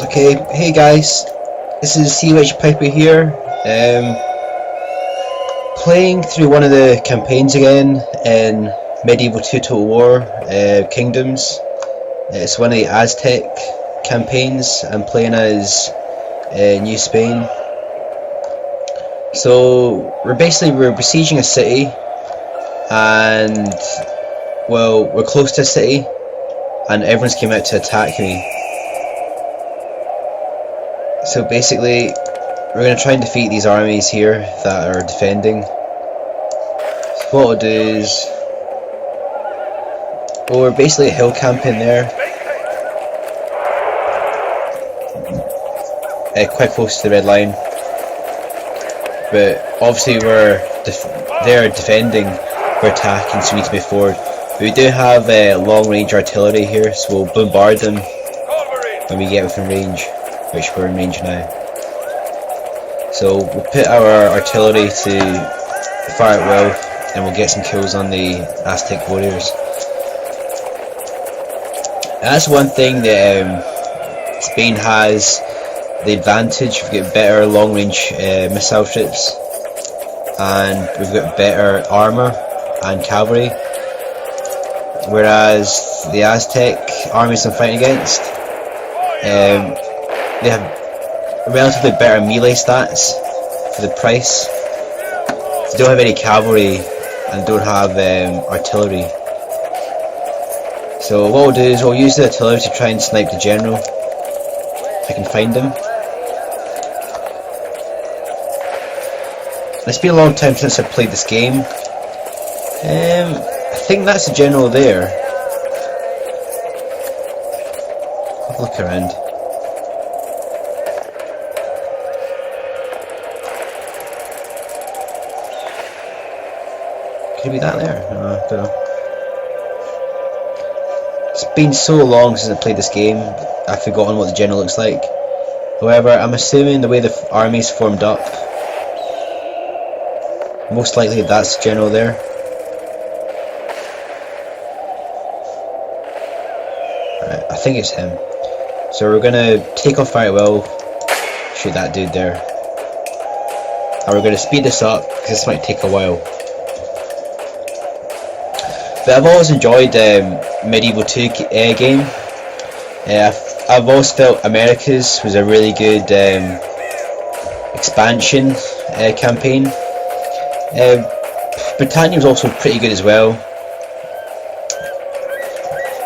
Okay, hey guys, this is Piper here, playing through one of the campaigns again in Medieval 2 Total War Kingdoms. It's one of the Aztec campaigns. I'm playing as New Spain. So we're besieging a city, and well, we're close to a city, and everyone's came out to attack me. So basically, we're going to try and defeat these armies here that are defending. So what we'll do is, well, we're basically hill camping there, quite close to the red line. But obviously they're defending, we're attacking, so we need to move forward. But we do have long range artillery here, so we'll bombard them when we get within range, which we're in range now. So we'll put our artillery to fire it well, and we'll get some kills on the Aztec warriors. And that's one thing that Spain has the advantage. We've got better long range missile ships, and we've got better armour and cavalry, whereas the Aztec armies I'm fighting against, they have relatively better melee stats for the price. They don't have any cavalry and don't have artillery. So what we'll do is we'll use the artillery to try and snipe the general, if I can find him. It's been a long time since I've played this game. I think that's the general there. Have a look around. Could it be that there? No, I don't know. It's been so long since I played this game, I've forgotten what the general looks like. However, I'm assuming the way the army's formed up, most likely that's the general there. Right, I think it's him. So we're gonna take off fire well, shoot that dude there. And we're gonna speed this up, because this might take a while. But I've always enjoyed Medieval 2 game. I've always felt Americas was a really good expansion campaign. Britannia was also pretty good as well.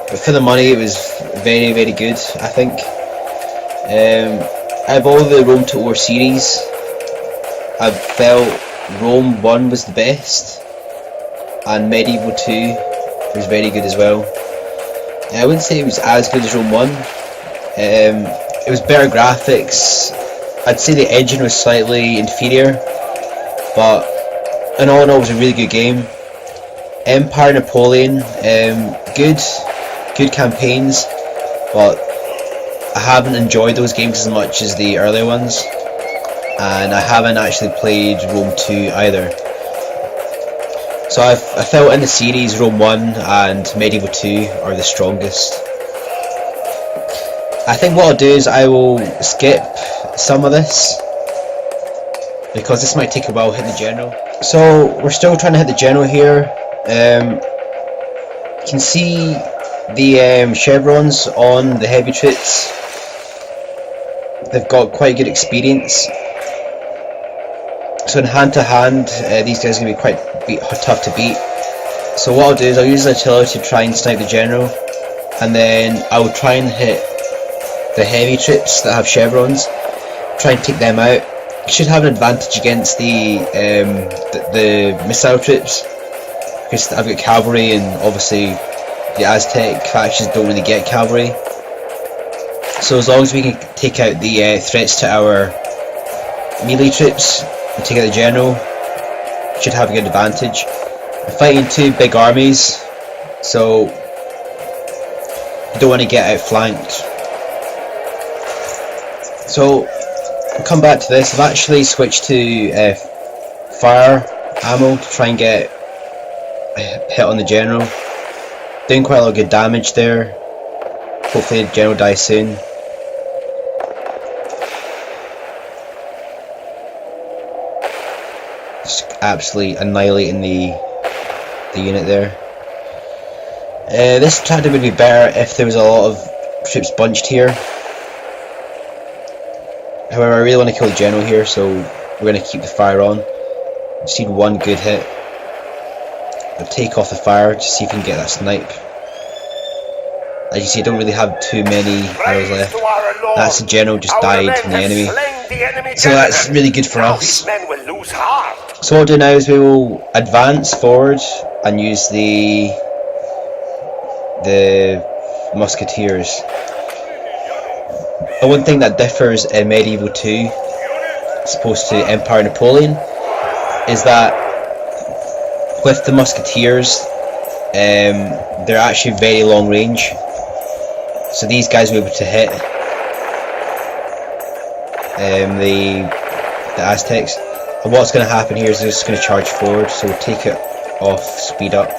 But for the money it was very, very good, I think. Out of all the Rome Total War series, I felt Rome 1 was the best, and Medieval 2 was very good as well. I wouldn't say it was as good as Rome 1. It was better graphics. I'd say the engine was slightly inferior, but in all, it was a really good game. Empire Napoleon, good campaigns, but I haven't enjoyed those games as much as the earlier ones, and I haven't actually played Rome 2 either. So I felt in the series Rome 1 and Medieval 2 are the strongest. I think what I'll do is I will skip some of this, because this might take a while to hit the general. So we're still trying to hit the general here. You can see the chevrons on the heavy troops. They've got quite good experience. So in hand to hand, these guys are going to be quite tough to beat. So what I'll do is I'll use the artillery to try and snipe the general, and then I will try and hit the heavy troops that have chevrons, try and take them out. I should have an advantage against the missile troops, because I've got cavalry, and obviously the Aztec factions don't really get cavalry. So as long as we can take out the threats to our melee troops and take out the general, should have a good advantage. I'm fighting two big armies, so you don't want to get outflanked. So I'll come back to this. I've actually switched to fire ammo to try and get a hit on the general. Doing quite a lot of good damage there. Hopefully the general dies soon. absolutely annihilating the unit there. This tactic would be better if there was a lot of troops bunched here. However, I really want to kill the general here, so we're going to keep the fire on. Just need one good hit. I'll take off the fire to see if we can get that snipe. As you see, I don't really have too many arrows left. That's the general just died from the enemy. So that's really good for us. So what we'll do now is we will advance forward and use the musketeers. The one thing that differs in Medieval 2 as opposed to Empire Napoleon is that with the musketeers, they're actually very long range, so these guys will be able to hit the Aztecs. And what's going to happen here is they're just going to charge forward, so we'll take it off speed up.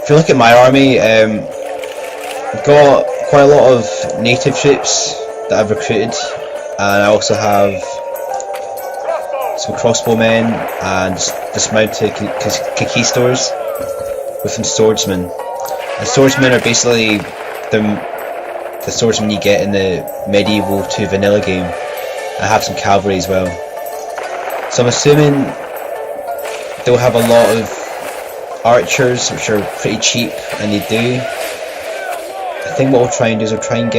If you look at my army, I've got quite a lot of native troops that I've recruited, and I also have some crossbowmen and dismounted conquistadors with some swordsmen. And swordsmen are basically the swordsmen you get in the Medieval 2 vanilla game. I have some cavalry as well. So I'm assuming they'll have a lot of archers, which are pretty cheap, and they do. I think what we'll try and do is we'll try and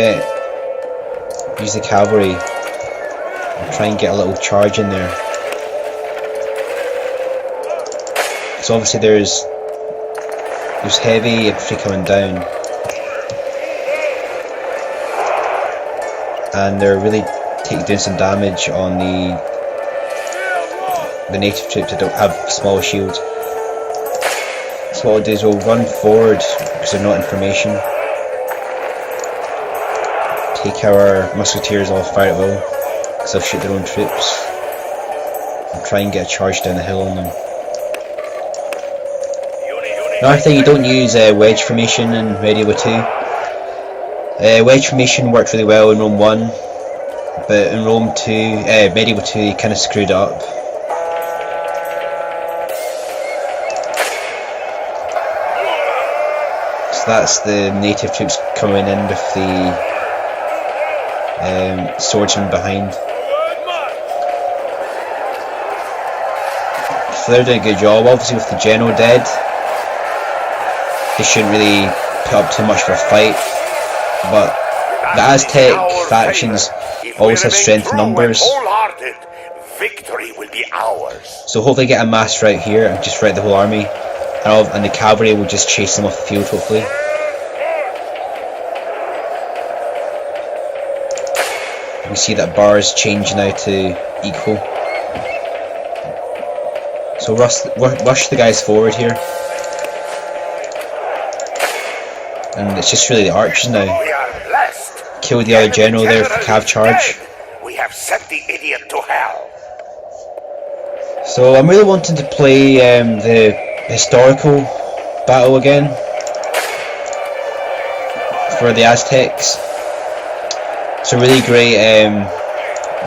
use the cavalry and try and get a little charge in there. So obviously there's heavy infantry coming down, and they're really doing some damage on the native troops that don't have small shields. So what we'll do is we'll run forward because they're not in formation. Take our musketeers off fire at will because they'll shoot their own troops, and try and get a charge down the hill on them. Another thing, you don't use wedge formation in Medieval 2. Wedge formation worked really well in Rome 1, but in Rome 2, Medieval 2, you kind of screwed it up. So that's the native troops coming in with the swordsmen behind. So they're doing a good job. Obviously with the general dead, they shouldn't really put up too much of a fight, but the Aztec factions always have strength in numbers, so hopefully get a mass rout here and just rout the whole army, and the cavalry will just chase them off the field hopefully. You can see that bars change now to equal. So rush the guys forward here. And it's just really the archers now. Kill the other general there for cav charge. We have sent the idiot to hell. So I'm really wanting to play the historical battle again for the Aztecs. It's a really great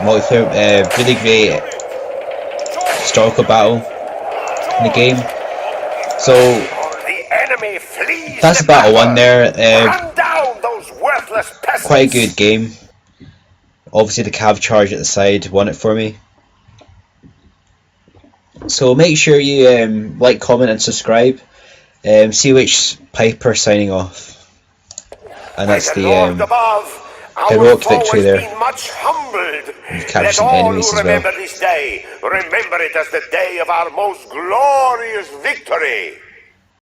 multiplayer, really great historical battle in the game. So that's battle 1 there. Quite a good game. Obviously the cav charge at the side won it for me. So make sure you like, comment and subscribe. CH Piper signing off. And that's the heroic victory there. We've captured some enemies as well. Remember this day. Remember it as the day of our most glorious victory.